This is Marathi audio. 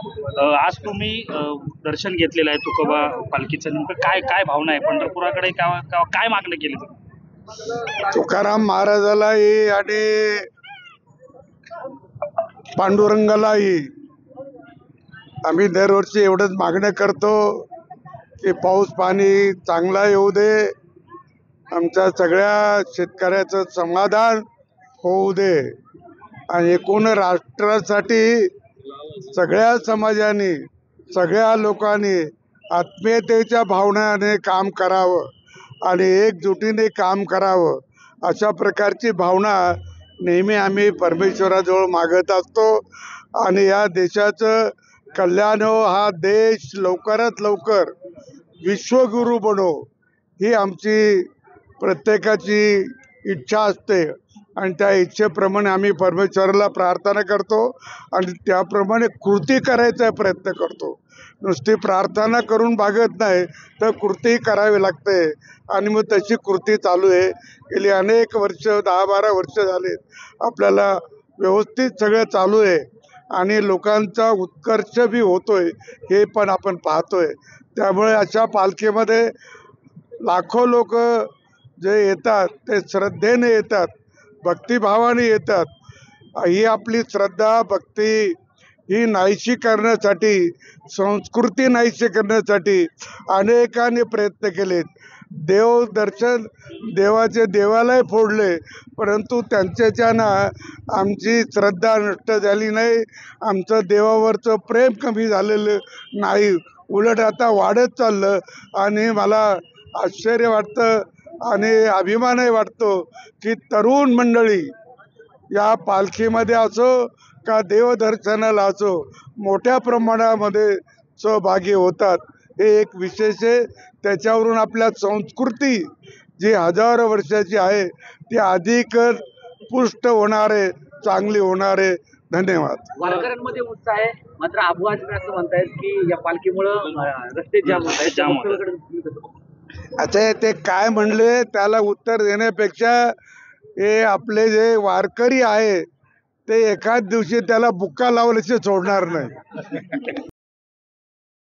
आज तुम्ही दर्शन घेतलेलं आहे तुकोबा पालखीचं, नेमकं काय काय भावना आहे? पंढरपुराकडे काय मागणं केली तुम्ही? तुकाराम महाराजालाही आणि पांडुरंगालाही आम्ही दरवर्षी एवढंच मागणं करतो की पाऊस पाणी चांगला येऊ दे, आमच्या सगळ्या शेतकऱ्याचं समाधान होऊ दे आणि एकूण राष्ट्रासाठी सगळ्या समाजाने सगळ्या लोकांनी आत्मीयतेच्या भावनेने काम करावं आणि एकजुटीने काम करावं, अशा प्रकारची भावना नेहमी आम्ही परमेश्वराजवळ मागत असतो. आणि या देशाचं कल्याण हो, हा देश लवकरात लवकर विश्वगुरू बनो, ही आमची प्रत्येकाची इच्छा असते आणि त्या इच्छेप्रमाणे आम्ही परमेश्वराला प्रार्थना करतो आणि त्याप्रमाणे कृती करायचा प्रयत्न करतो. नुसती प्रार्थना करून भागत नाही, तर कृती करावी लागते आणि मग तशी कृती चालू आहे. गेली अनेक वर्ष 10-12 वर्ष झाले आपल्याला व्यवस्थित सगळं चालू आहे आणि लोकांचा उत्कर्ष बी होतोय, हे पण आपण पाहतोय. त्यामुळे अशा पालखीमध्ये लाखो लोक जे येतात ते श्रद्धेने येतात, भक्तिभावाने येतात. ही आपली श्रद्धा भक्ती ही नाहीशी करण्यासाठी, संस्कृती नाहीशी करण्यासाठी अनेकांनी प्रयत्न केलेत. देव दर्शन, देवाचे देवालय फोडले, परंतु त्यांच्याच्यानं आमची श्रद्धा नष्ट झाली नाही, आमचं देवावरचं प्रेम कमी झालेलं नाही, उलट आता वाढत चाललं. आणि मला आश्चर्य वाटतं आणि अभिमानही वाटतो की तरुण मंडळी या पालखीमध्ये असो का देवदर्शनाला असो मोठ्या प्रमाणामध्ये सहभागी होतात. हे एक विशेष आहे. त्याच्यावरून आपल्या संस्कृती जी हजारो वर्षाची आहे ती अधिक पुष्ट होणारे, चांगली होणारे. धन्यवाद. वारकऱ्यांमध्ये उत्साह आहे, मात्र अपवाद असं म्हणतायत की या पालखीमुळं रस्ते जाम होत आहेत. आता ते काय म्हणले त्याला उत्तर देण्यापेक्षा हे आपले जे वारकरी आहे ते एखाद दिवशी त्याला बुक्का लावल्याचे सोडणार नाही.